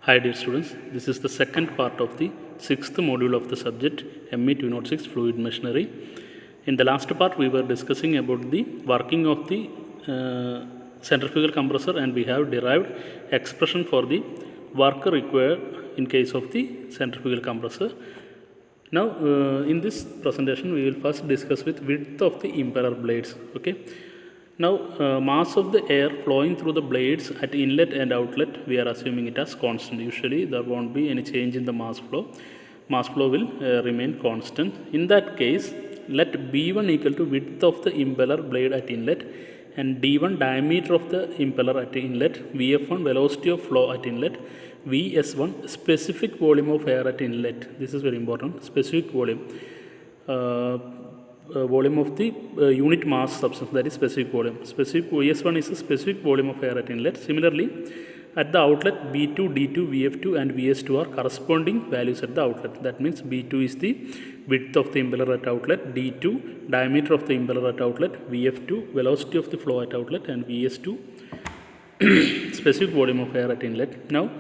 Hi dear students, this is the second part of the sixth module of the subject ME 206 Fluid Machinery. In the last part we were discussing about the working of the centrifugal compressor, and we have derived expression for the work required in case of the centrifugal compressor. Now in this presentation we will first discuss with width of the impeller blades. Okay. Now mass of the air flowing through the blades at inlet and outlet, we are assuming it as constant. Usually there won't be any change in the mass flow. Mass flow will remain constant. In that case, let B1 equal to width of the impeller blade at inlet and D1 diameter of the impeller at inlet, Vf1 velocity of flow at inlet, Vs1 specific volume of air at inlet. This is very important. Specific volume. Volume of the unit mass substance, that is specific volume. Specific Vs1 is the specific volume of air at inlet. Similarly, at the outlet, B2, D2, Vf2 and Vs2 are corresponding values at the outlet. That means B2 is the width of the impeller at outlet, D2 diameter of the impeller at outlet, Vf2 velocity of the flow at outlet, and Vs2 specific volume of air at inlet. Now,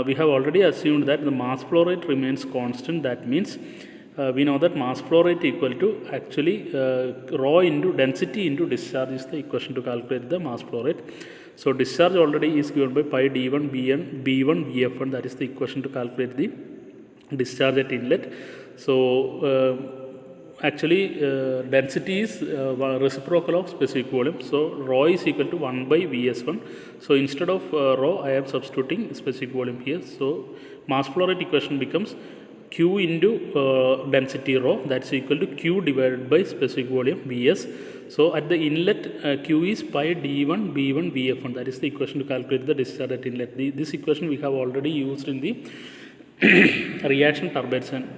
we have already assumed that the mass flow rate remains constant. That means we know that mass flow rate equal to actually rho into density into discharge is the equation to calculate the mass flow rate. So discharge already is given by pi d1 bn b1 vf1, that is the equation to calculate the discharge at inlet. So actually density is reciprocal of specific volume. So rho is equal to 1 by vs1. So instead of rho, I am substituting specific volume here. So mass flow rate equation becomes Q into density rho, that's equal to Q divided by specific volume Vs. So at the inlet, Q is pi d1 b1 vf1, that is the equation to calculate the discharge at inlet. This equation we have already used in the reaction turbines and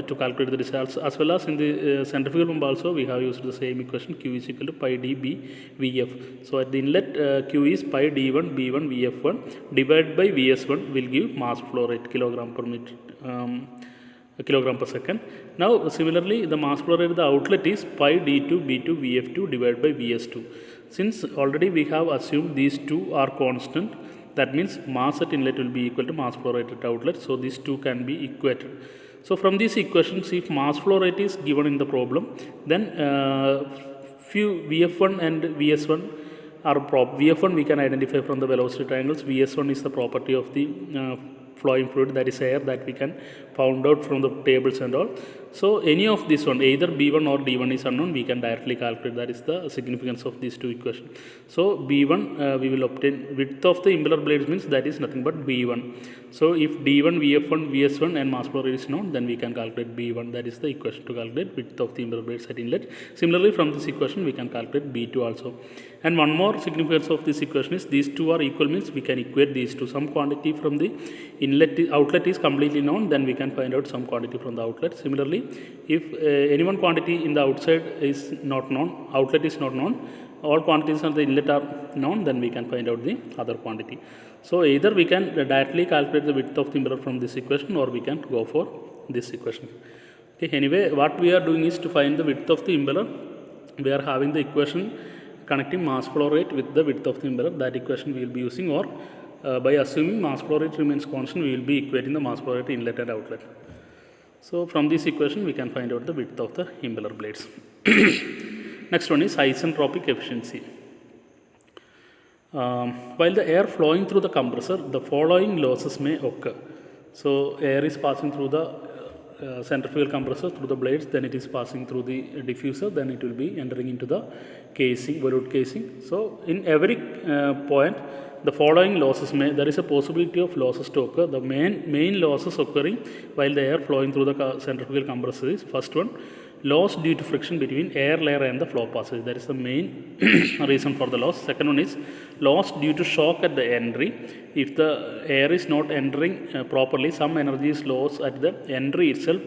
to calculate the discharge, as well as in the centrifugal pump also we have used the same equation. Q is equal to pi db vf. So at the inlet, Q is pi d1 b1 vf1 divided by vs1 will give mass flow rate, kilogram per meter, kilogram per second. Now similarly the mass flow rate at the outlet is pi d2 b2 vf2 divided by vs2. Since already we have assumed these two are constant, that means mass at inlet will be equal to mass flow rate at outlet. So these two can be equated. So from these equations, if mass flow rate is given in the problem, then few Vf1 and Vs1 are Vf1 we can identify from the velocity triangles. Vs1 is the property of the flowing fluid, that is air, that we can found out from the tables and all. So any of this one, either B1 or D1 is unknown, we can directly calculate. That is the significance of these two equations. So B1 we will obtain width of the impeller blades, means that is nothing but B1. So if D1, Vf1, Vs1 and mass flow rate is known, then we can calculate B1. That is the equation to calculate width of the impeller blades at inlet. Similarly, from this equation we can calculate B2 also. And one more significance of this equation is these two are equal, means we can equate these two. Some quantity from the outlet is completely known, then we can find out some quantity from the outlet. Similarly, if any one quantity in the outside is not known, outlet is not known, all quantities on the inlet are known, then we can find out the other quantity. So either we can directly calculate the width of the impeller from this equation, or we can go for this equation. Okay, anyway, what we are doing is to find the width of the impeller. We are having the equation connecting mass flow rate with the width of the impeller. That equation we will be using, or by assuming mass flow rate remains constant, we will be equating the mass flow rate inlet and outlet. So from this equation we can find out the width of the impeller blades. Next one is isentropic efficiency. While the air flowing through the compressor, the following losses may occur. So air is passing through the centrifugal compressor through the blades, then it is passing through the diffuser, then it will be entering into the casing, volute casing. So in every point, the following losses there is a possibility of losses to occur. The main losses occurring while the air flowing through the centrifugal compressor is, first one, loss due to friction between air layer and the flow passage. That is the main reason for the loss. Second one is loss due to shock at the entry. If the air is not entering properly, some energy is lost at the entry itself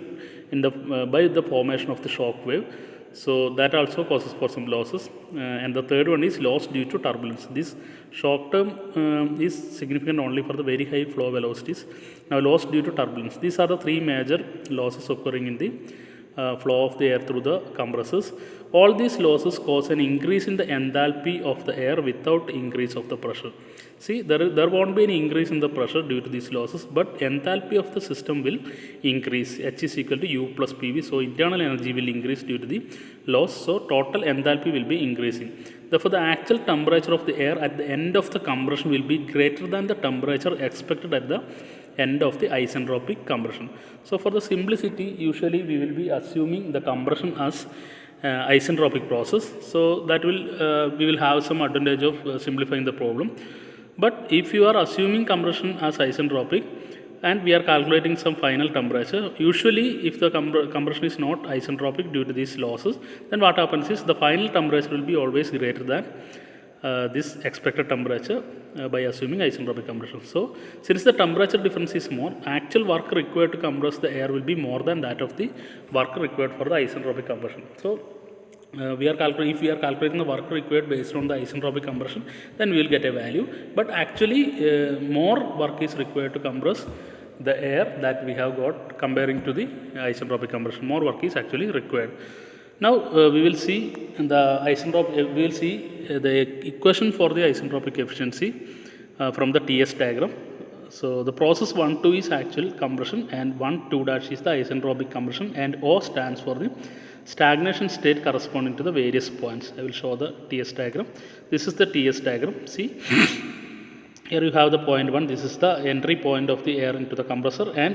in the by the formation of the shock wave. So that also causes for some losses. And the third one is loss due to turbulence. This shock term is significant only for the very high flow velocities. Now loss due to turbulence. These are the three major losses occurring in the flow of the air through the compressors. All these losses cause an increase in the enthalpy of the air without increase of the pressure. See, there won't be any increase in the pressure due to these losses, but enthalpy of the system will increase. H is equal to U plus PV. So internal energy will increase due to the loss. So total enthalpy will be increasing. Therefore, the actual temperature of the air at the end of the compression will be greater than the temperature expected at the end of the isentropic compression. So for the simplicity, usually we will be assuming the compression as isentropic process. So that will we will have some advantage of simplifying the problem. But if you are assuming compression as isentropic and we are calculating some final temperature, usually if the compression is not isentropic due to these losses, then what happens is the final temperature will be always greater than this expected temperature by assuming isentropic compression. So since the temperature difference is more, actual work required to compress the air will be more than that of the work required for the isentropic compression. So if we are calculating the work required based on the isentropic compression, then we will get a value. But actually more work is required to compress the air that we have got comparing to the isentropic compression. More work is actually required. Now we will see the equation for the isentropic efficiency from the TS diagram. So the process 1-2 is actual compression and 1-2' is the isentropic compression, and O stands for the stagnation state corresponding to the various points. I will show the TS diagram. This is the TS diagram. See, here you have the point 1. This is the entry point of the air into the compressor, and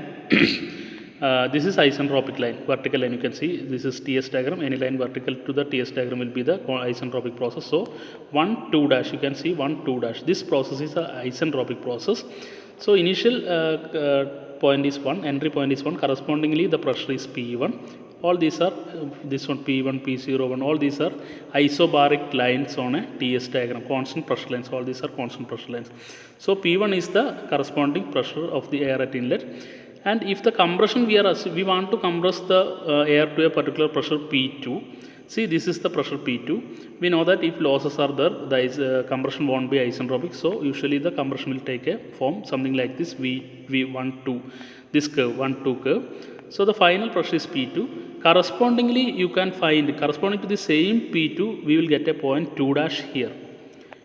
this is isentropic line, vertical line. You can see this is TS diagram. Any line vertical to the TS diagram will be the isentropic process. So 1-2', you can see 1-2'. This process is a isentropic process. So initial point is 1, entry point is 1. Correspondingly, the pressure is P1. All these are this one P1, P01. All these are isobaric lines on a TS diagram. Constant pressure lines. All these are constant pressure lines. So P1 is the corresponding pressure of the air at inlet. And if the compression we want to compress the air to a particular pressure P2. See, this is the pressure P2. We know that if losses are there, the compression won't be isentropic. So usually the compression will take a form something like this, V1-2, this curve, 1-2 curve. So the final pressure is P2. Correspondingly, you can find corresponding to the same P2, we will get a point 2' here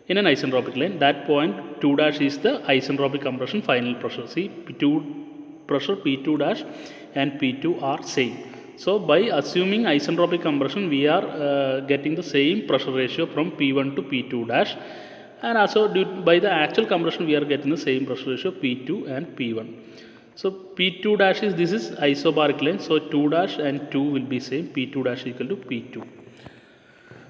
in an isentropic line. That point 2' is the isentropic compression final pressure. See, pressure P2' and P2 are same. So by assuming isentropic compression, we are getting the same pressure ratio from P1 to P2', and also by the actual compression we are getting the same pressure ratio P2 and P1. So P2' this is isobaric line. So 2' and 2 will be same. P2' equal to P2.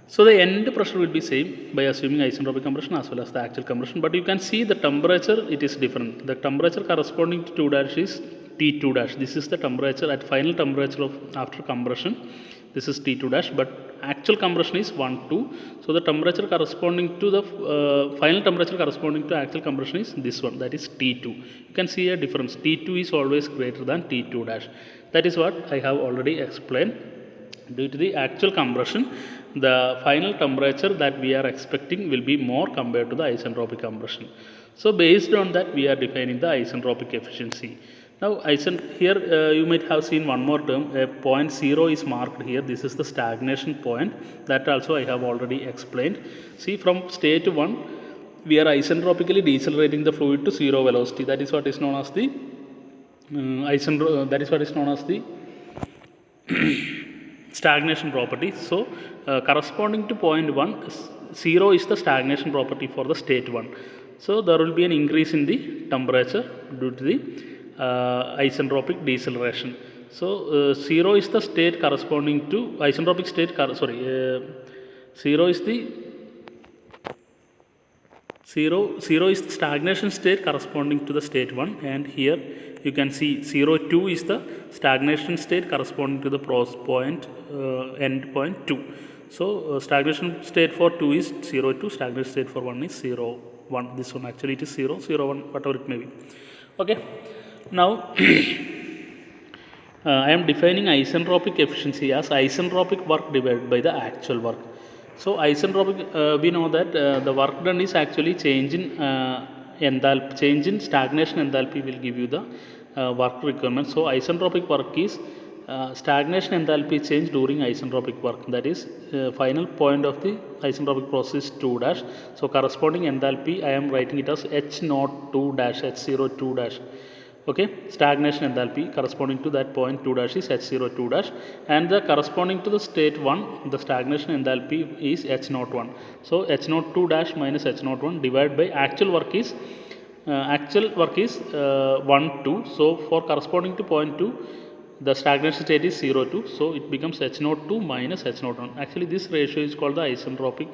So the end pressure will be same by assuming isentropic compression as well as the actual compression. But you can see the temperature, it is different. The temperature corresponding to 2' is T2'. This is the temperature at final temperature of after compression. This is T2', but actual compression is 1-2. So the temperature corresponding to the final temperature corresponding to actual compression is this one, that is T2. You can see a difference. T2 is always greater than T2'. That is what I have already explained. Due to the actual compression, the final temperature that we are expecting will be more compared to the isentropic compression. So based on that, we are defining the isentropic efficiency. Now here you might have seen one more term, point 0 is marked here. This is the stagnation point, that also I have already explained. See, from state 1 we are isentropically decelerating the fluid to 0 velocity. That is what is known as the stagnation property. So corresponding to point 1, 0 is the stagnation property for the state 1. So there will be an increase in the temperature due to the isentropic deceleration. So 0 is the state corresponding to isentropic state, 0 is the stagnation state corresponding to the state 1, and here you can see 0-2 is the stagnation state corresponding to the point end point 2. So stagnation state for 2 is 0-2, stagnation state for 1 is 0-1. This one actually it is 0-0-1, whatever it may be. Okay. Now I am defining isentropic efficiency as isentropic work divided by the actual work. So isentropic, we know that the work done is actually change in stagnation enthalpy will give you the work requirement. So isentropic work is stagnation enthalpy change during isentropic work, that is final point of the isentropic process 2 dash. So corresponding enthalpy I am writing it as H naught 2 dash H0 2 dash. Okay, stagnation enthalpy corresponding to that point 2 dash is H0 2 dash, and the corresponding to the state 1 the stagnation enthalpy is H naught 1. So H naught 2 dash minus H naught 1 divided by actual work is 1 2. So for corresponding to point 2 the stagnation state is 0 2, so it becomes H naught 2 minus H naught 1. Actually this ratio is called the isentropic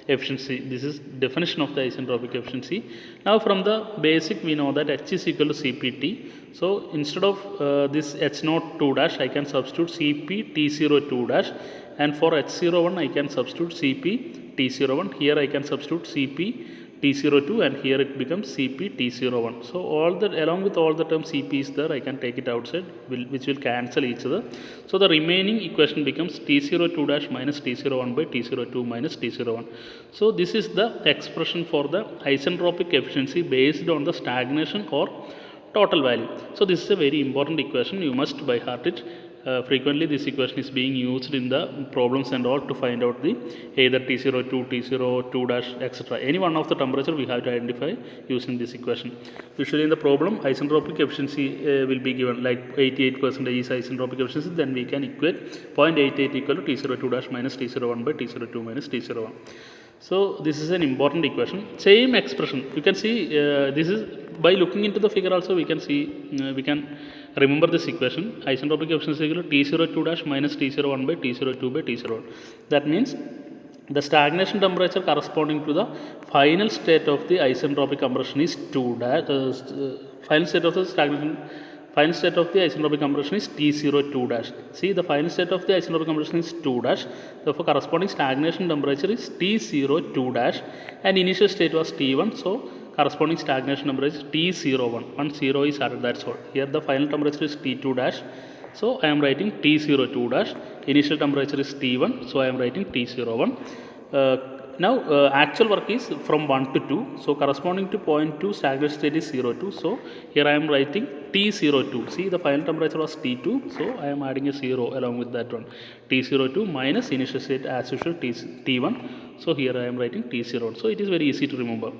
efficiency. This is definition of the isentropic efficiency. Now from the basic we know that H is equal to CPT. So instead of this H naught 2 dash I can substitute CP T0 2 dash, and for H01 I can substitute CP T01. Here I can substitute CP T02, and here it becomes CP T01. So all the along with all the terms CP is there, I can take it outside, which will cancel each other. So the remaining equation becomes T02 dash minus T01 by T02 minus T01. So this is the expression for the isentropic efficiency based on the stagnation or total value. So this is a very important equation, you must by heart it. Frequently this equation is being used in the problems and all to find out the either T02, T02 dash etc. Any one of the temperature we have to identify using this equation. Usually in the problem isentropic efficiency will be given like 88% is isentropic efficiency, then we can equate 0.88 equal to T02 dash minus T01 by T02 minus T01. So this is an important equation. Same expression you can see, this is by looking into the figure also we can see, we can remember this equation. Isentropic efficiency equal to T02 dash minus T01 by T02 by T01. That means the stagnation temperature corresponding to the final state of the isentropic compression is 2 dash, final state of the stagnation, final state of the isentropic compression is T02 dash. See, the final state of the isentropic compression is 2 dash, therefore corresponding stagnation temperature is T02 dash, and initial state was T1, so corresponding stagnation temperature is T01. 1 0 is added, that's all. Here the final temperature is T2 dash, so I am writing T02 dash. Initial temperature is T1, so I am writing T01. Now actual work is from 1 to 2, so corresponding to point 2 stagnation state is 02, so here I am writing T02. See, the final temperature was T2, so I am adding a 0 along with that one. T02 minus initial state as usual T1, so here I am writing T01. So it is very easy to remember.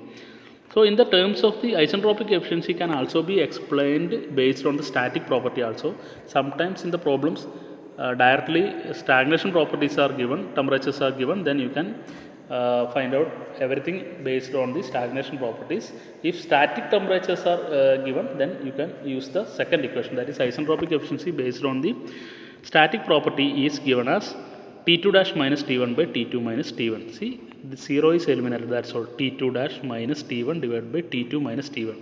So in the terms of the isentropic efficiency can also be explained based on the static property also. Sometimes in the problems directly stagnation properties are given, temperatures are given, then you can find out everything based on the stagnation properties. If static temperatures are given, then you can use the second equation, that is isentropic efficiency based on the static property is given as T2 dash minus T1 by T2 minus T1. See, the 0 is eliminated, that's all. T2 dash minus T1 divided by T2 minus T1.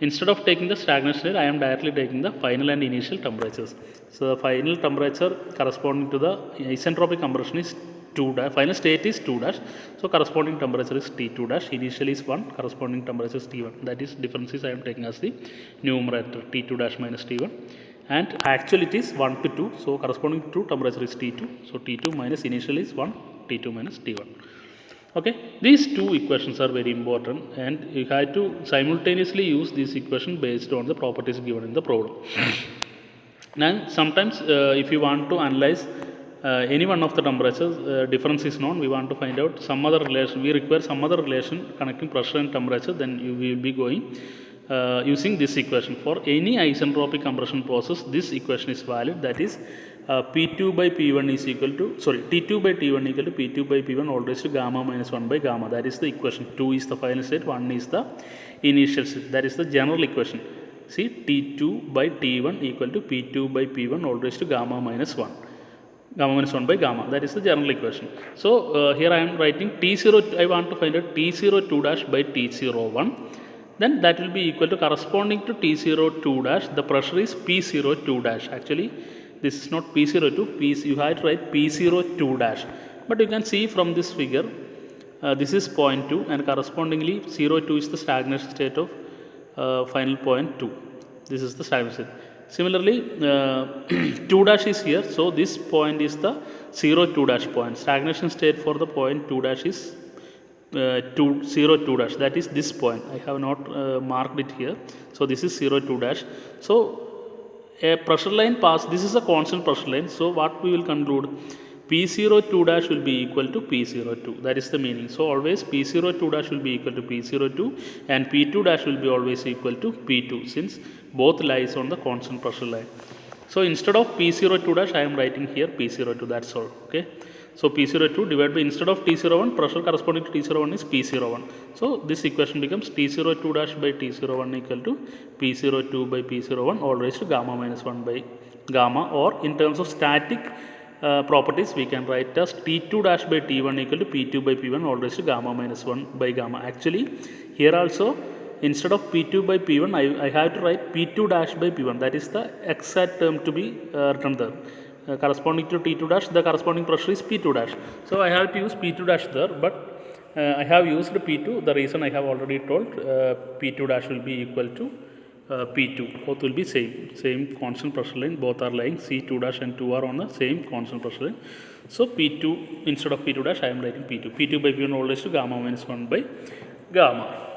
Instead of taking the stagnation rate, I am directly taking the final and initial temperatures. So the final temperature corresponding to the isentropic compression is 2 dash, final state is 2 dash, so corresponding temperature is T2 dash, initial is 1, corresponding temperature is T1. That is differences I am taking as the numerator, T2 dash minus T1. And actual it is 1 to 2, so corresponding to temperature is T2, so T2 minus initial is 1, T2 minus T1. Okay, these two equations are very important, and you have to simultaneously use this equation based on the properties given in the problem. Now sometimes if you want to analyze any one of the temperatures, difference is known, we want to find out some other relation, we require some other relation connecting pressure and temperature, then you will be going using this equation. For any isentropic compression process, this equation is valid, that is P2 by P1 is equal to, sorry, T2 by T1 equal to P2 by P1 all raised to gamma minus 1 by gamma. That is the equation. 2 is the final state, 1 is the initial state. That is the general equation. See, T2 by T1 equal to P2 by P1 all raised to gamma minus 1. Gamma minus 1 by gamma. That is the general equation. So here I am writing T0, I want to find out T02 dash by T01. Then that will be equal to corresponding to T02 dash, the pressure is P02 dash. Actually, this is not P02, you have to write P02 dash. But you can see from this figure, this is point 2, and correspondingly 02 is the stagnation state of final point 2. This is the stagnation state. Similarly, 2 dash is here, so this point is the 02 dash point. Stagnation state for the point 2 dash is 02 dash, that is this point. I have not marked it here, so this is 02 dash. So a pressure line pass, this is a constant pressure line, so what we will conclude, P02 dash will be equal to P02, that is the meaning. So always P02 dash will be equal to P02 and P2 dash will be always equal to P2, since both lies on the constant pressure line. So instead of P02 dash, I am writing here P02, that's all. Okay. So P02 divided by, instead of T01, pressure corresponding to T01 is P01. So this equation becomes T02 dash by T01 equal to P02 by P01 all raised to gamma minus 1 by gamma, or in terms of static properties we can write as T2 dash by T1 equal to P2 by P1 all raised to gamma minus 1 by gamma. Actually here also, instead of P2 by P1, I have to write P2 dash by P1, that is the exact term to be written there. Corresponding to T2 dash, the corresponding pressure is P2 dash. So I have to use P2 dash there, but I have used P2. The reason I have already told, P2 dash will be equal to P2. Both will be same constant pressure line. Both are lying, C2 dash and 2 are on the same constant pressure line. So P2, instead of P2 dash, I am writing P2. P2 by P1 all raised to gamma minus 1 by gamma.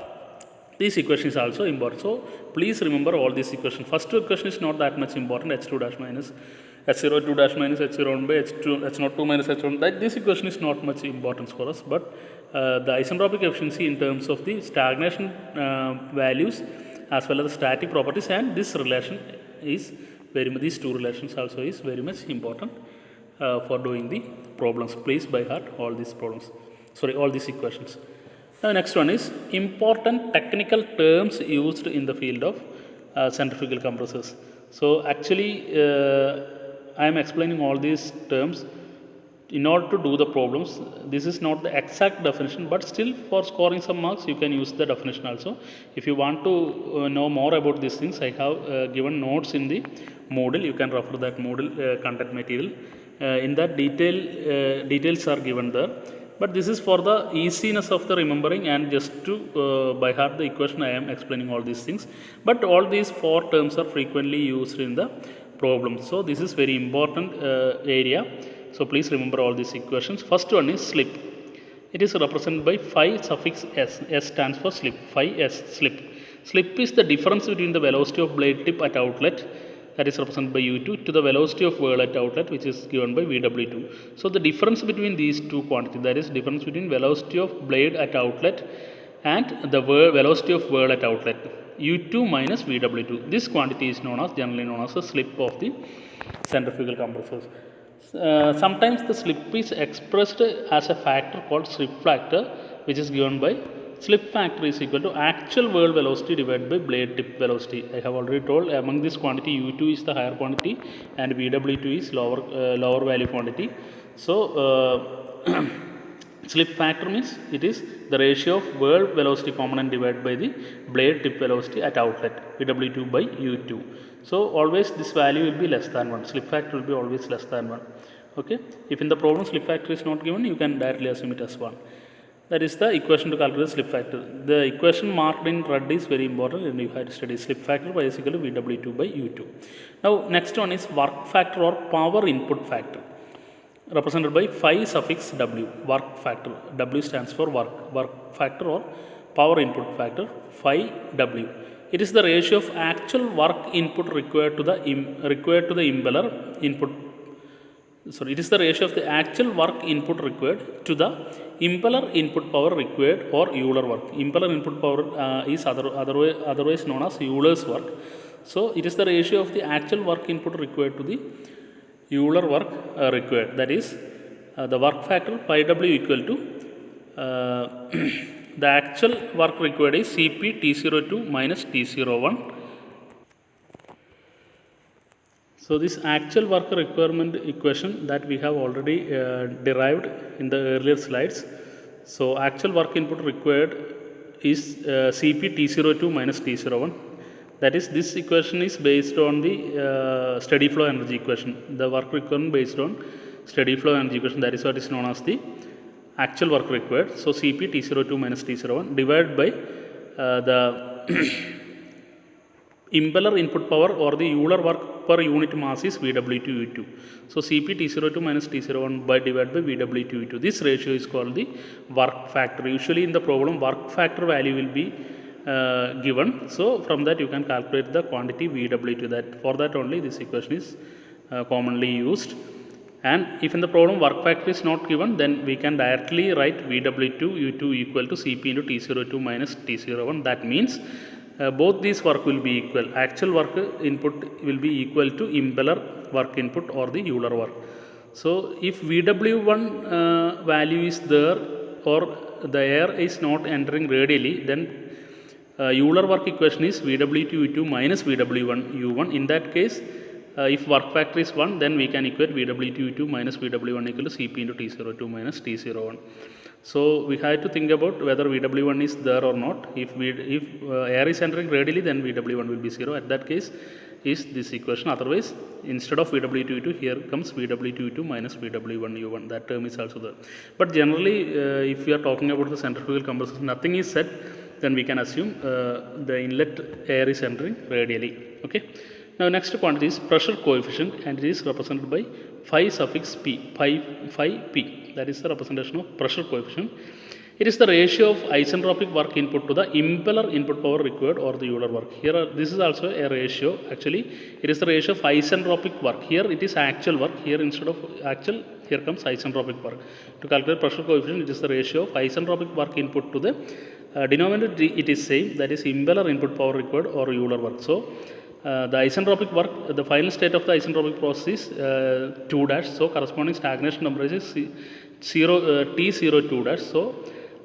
This equation is also important. So please remember all these equations. First equation is not that much important, H2 dash minus H02 dash minus H01 by H02 minus H1. That this equation is not much importance for us, but the isentropic efficiency in terms of the stagnation values as well as the static properties, and this relation is very much, these two relations also is very much important for doing the problems. Please by heart all these problems, all these equations. The next one is important technical terms used in the field of centrifugal compressors. So actually I am explaining all these terms in order to do the problems. This is not the exact definition, but still for scoring some marks you can use the definition also. If you want to know more about these things, I have given notes in the Moodle. You can refer that Moodle content material. In that details are given there. But this is for the easiness of the remembering and just to by heart the equation. I am explaining all these things. But all these four terms are frequently used in the problem. So this is very important area. So please remember all these equations. First one is slip. It is represented by phi suffix s. S stands for slip. Phi s, slip. Slip is the difference between the velocity of blade tip at outlet, that is represented by U2, to the velocity of whirl at outlet, which is given by VW2. So the difference between these two quantities, that is difference between velocity of blade at outlet and the velocity of whirl at outlet, U2 minus VW2. This quantity is generally known as the slip of the centrifugal compressors. Sometimes the slip is expressed as a factor called slip factor, which is given by slip factor is equal to actual whirl velocity divided by blade tip velocity. I have already told among this quantity U2 is the higher quantity and VW2 is lower value quantity. So slip factor means it is the ratio of whirl velocity component divided by the blade tip velocity at outlet, VW2 by U2. So always this value will be less than 1. Slip factor will be always less than 1. Okay. If in the problem slip factor is not given, you can directly assume it as 1. That is the equation to calculate slip factor. The equation marked in red is very important and you have to study slip factor by is equal to VW2 by U2. Now next one is work factor or power input factor, represented by phi suffix W. Work factor, W stands for work factor or power input factor, phi W. It is the ratio of actual work input required to the impeller input. Sorry, it is the ratio of the actual work input required to the impeller input power required or Euler work. Impeller input power is otherwise known as Euler's work. So it is the ratio of the actual work input required to the Euler work required. That is the work factor pi W equal to the actual work required is Cp T02 minus T01. So this actual work requirement equation that we have already derived in the earlier slides. So actual work input required is Cp T02 minus T01. That is, this equation is based on the steady flow energy equation. The work requirement based on steady flow energy equation, that is what is known as the actual work required. So Cp T02 minus T01 divided by the impeller input power or the Euler work per unit mass is VW2U2. So Cp T02 minus T01 by divided by VW2U2. This ratio is called the work factor. Usually in the problem work factor value will be given. So from that you can calculate the quantity VW2. That for that only this equation is commonly used. And if in the problem work factor is not given, then we can directly write VW2 U2 equal to Cp into T02 minus T01. That means both these work will be equal. Actual work input will be equal to impeller work input or the Euler work. So if VW1 value is there or the air is not entering radially, then Euler work equation is VW2 U2 minus VW1 U1. In that case, if work factor is 1, then we can equate VW2 U2 minus VW1 equal to Cp into T02 minus T01. So we have to think about whether VW1 is there or not. If air is entering radially, then VW1 will be 0. At that case is this equation. Otherwise, instead of VW2 U2, here comes VW2 U2 minus VW1 U1. That term is also there. But generally, if we are talking about the centrifugal compression, nothing is said, then we can assume the inlet air is entering radially. Okay. Now next quantity is pressure coefficient, and it is represented by phi suffix p, phi p. That is the representation of pressure coefficient. It is the ratio of isentropic work input to the impeller input power required or the Euler work. Here this is also a ratio. Actually, it is the ratio of isentropic work. Here it is actual work. Here instead of actual, here comes isentropic work. To calculate pressure coefficient, it is the ratio of isentropic work input to the denominator. It is same, that is impeller input power required or Euler work. So the isentropic work, the final state of the isentropic process is 2 dash. So corresponding stagnation temperature is T02 dash. So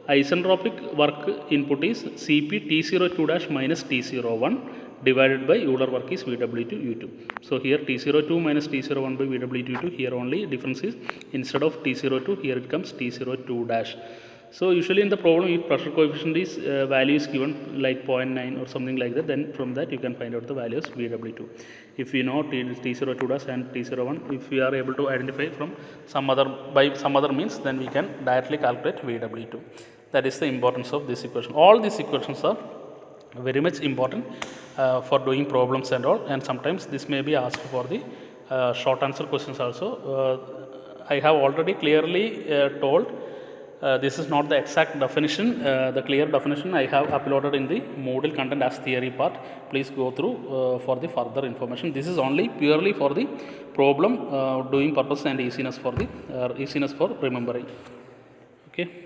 isentropic work input is Cp T02 dash minus T01 divided by Euler work is VW2 U2. So here T02 minus T01 by VW2 U2. Here only difference is instead of T02, here it comes T02 dash. So usually in the problem, if pressure coefficient is value is given like 0.9 or something like that, then from that you can find out the values VW2. If we know T02 dash and T01, if we are able to identify from some other means, then we can directly calculate VW2. That is the importance of this equation. All these equations are very much important for doing problems and all, and sometimes this may be asked for the short answer questions also. I have already clearly told this is not the exact definition. The clear definition I have uploaded in the Moodle content as theory part. Please go through for the further information. This is only purely for the problem doing purpose and easiness for remembering. Okay.